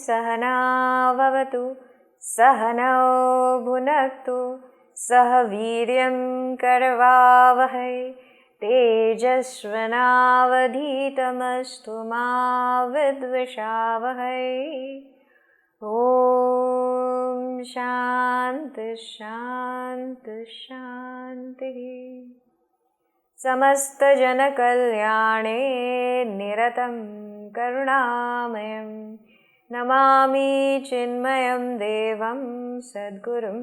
सहना भवतु सहनौ भुनक्तु सह वीर्यं करवावहै तेजस्विनावधीतमस्तु मा विद्विषावहै। ॐ शान्ति शान्ति शान्तिः। समस्तजनकल्याणे निरतं करुणामयं नमामि चिन्मयं देवं सद्गुरुं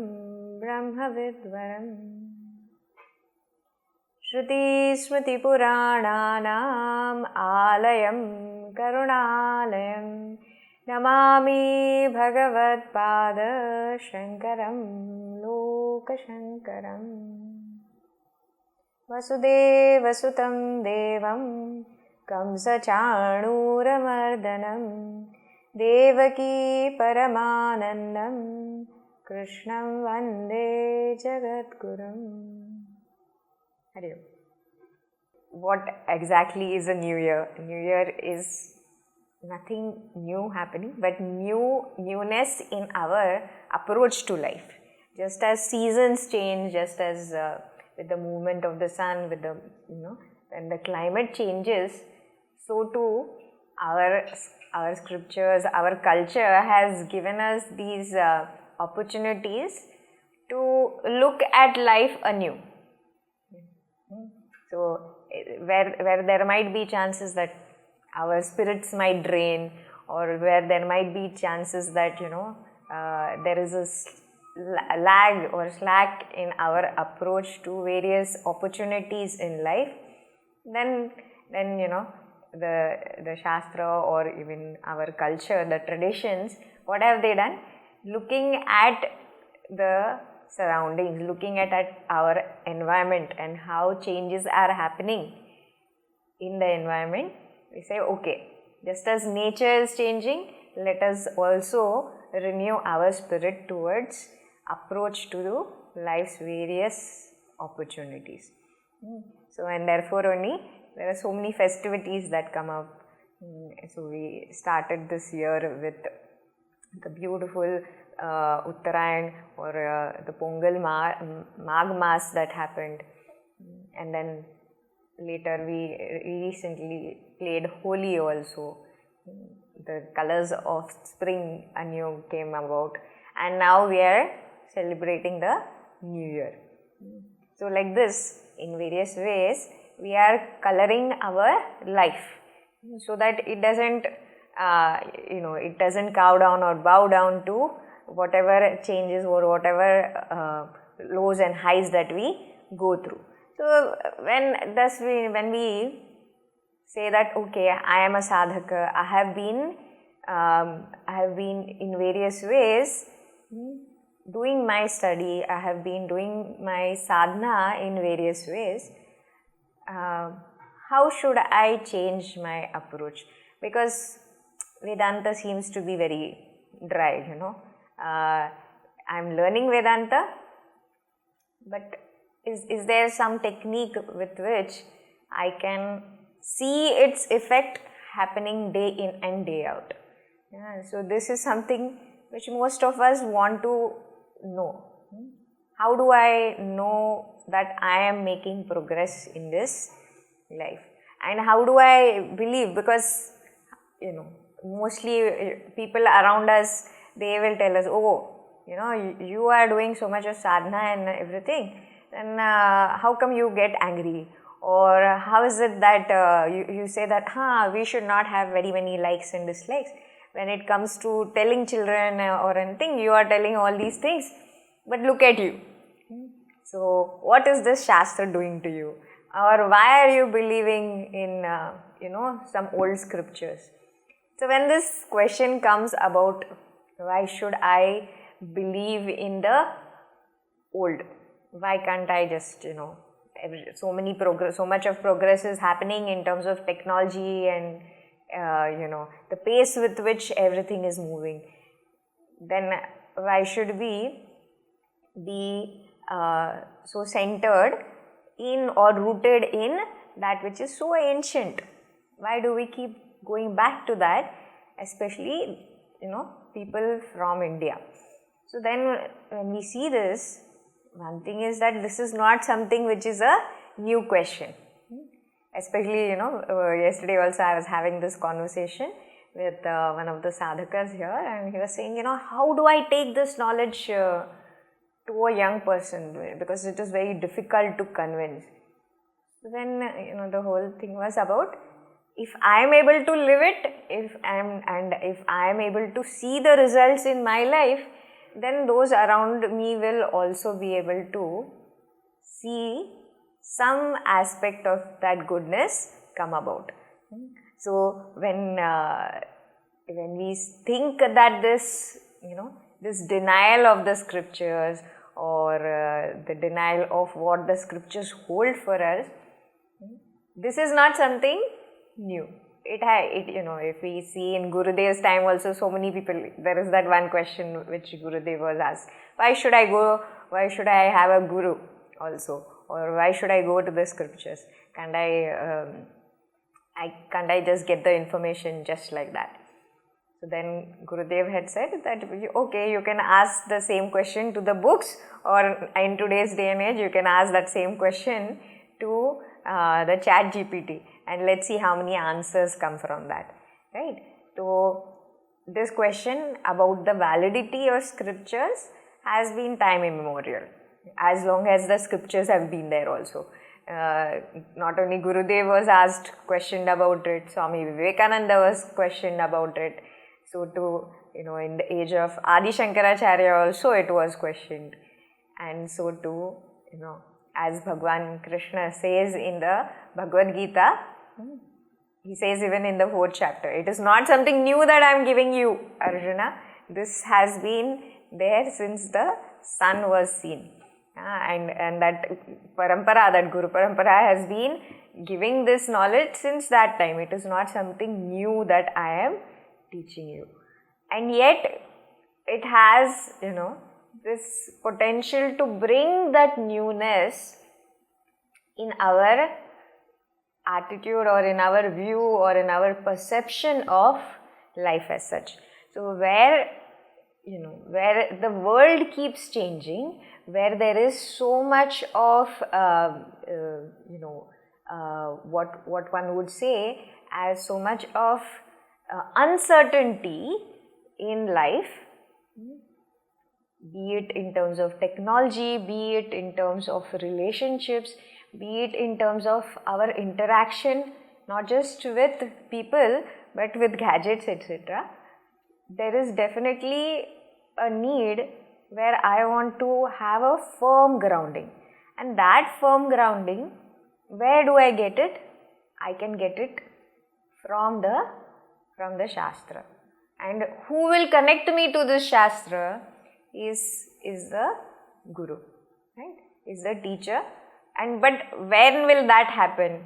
ब्रह्मविद्वरम्। श्रुतिस्मृतिपुराणानाम् आलयं करुणालयं नमामि भगवत्पाद शङ्करं लोकशङ्करम्। वसुदेवसुतं देवं कंसचाणूरमर्दनं देवकी परमानन्दं कृष्णं वन्दे जगद्गुरुम्। Hari Om. What exactly is a new year? New year is nothing new happening, but newness in our approach to life. Just as seasons change, just as with the movement of the sun, with the when the climate changes, so too our scriptures, our culture has given us these opportunities to look at life anew. So where there might be chances that our spirits might drain, or where there might be chances that there is a lag or slack in our approach to various opportunities in life, then the Shastra or even our culture, the traditions, what have they done? Looking at the surroundings, looking at our environment and how changes are happening in the environment, we say, okay, just as nature is changing, let us also renew our spirit towards approach to life's various opportunities. So, and therefore only there are so many festivities that come up. So we started this year with the beautiful Uttarayan or the Pongal Magh Mas that happened, and then later we recently played Holi also. The colors of spring anew came about, and now we are celebrating the New Year. So like this, in various ways, we are coloring our life so that it doesn't it doesn't cow down or bow down to whatever changes or whatever lows and highs that we go through. So when we say that, okay, I am a sadhaka, I have been in various ways doing my study, I have been doing my sadhana in various ways, how should I change my approach? Because Vedanta seems to be very dry, I am learning Vedanta, but is there some technique with which I can see its effect happening day in and day out? So this is something which most of us want to know. How do I know that I am making progress in this life? And how do I believe? Because mostly people around us, they will tell us, you are doing so much of sadhana and everything, then how come you get angry? Or how is it that you say that we should not have very many likes and dislikes? When it comes to telling children or anything, you are telling all these things, but look at you. So what is this Shastra doing to you? Or why are you believing in some old scriptures? So when this question comes about why should I believe in the old, why can't I just so much of progress is happening in terms of technology and the pace with which everything is moving, then why should we be so centered in or rooted in that which is so ancient? Why do we keep going back to that, especially people from India? So then when we see this, one thing is that this is not something which is a new question. Especially, yesterday also I was having this conversation with one of the sadhakas here, and he was saying, how do I take this knowledge to a young person, because it is very difficult to convince. So then, the whole thing was about, if I am able to live it, if I am able to see the results in my life, then those around me will also be able to see some aspect of that goodness come about. So when we think that this denial of the scriptures, or the denial of what the scriptures hold for us, this is not something new. If we see in Gurudev's time also, so many people, there is that one question which Gurudev was asked, why should I have a guru also, or why should I go to the scriptures? Can't I just get the information just like that? So then Gurudev had said that, okay, you can ask the same question to the books, or in today's day and age, you can ask that same question to the chat GPT, and let's see how many answers come from that, right? So this question about the validity of scriptures has been time immemorial, as long as the scriptures have been there also. Not only Gurudev was questioned about it, Swami Vivekananda was questioned about it. So too, in the age of Adi Shankaracharya also it was questioned. And so too, as Bhagwan Krishna says in the Bhagavad Gita, he says even in the 4th chapter, it is not something new that I am giving you, Arjuna. This has been there since the sun was seen. And that parampara, that Guru parampara has been giving this knowledge since that time. It is not something new that I am teaching you. And yet, it has, this potential to bring that newness in our attitude, or in our view, or in our perception of life as such. So where the world keeps changing, where there is so much of what one would say as so much of uncertainty in life, be it in terms of technology, be it in terms of relationships, be it in terms of our interaction, not just with people but with gadgets, etc. There is definitely a need where I want to have a firm grounding, and that firm grounding, where do I get it? I can get it from the Shastra. And who will connect me to this Shastra is the Guru, right? Is the teacher. But when will that happen?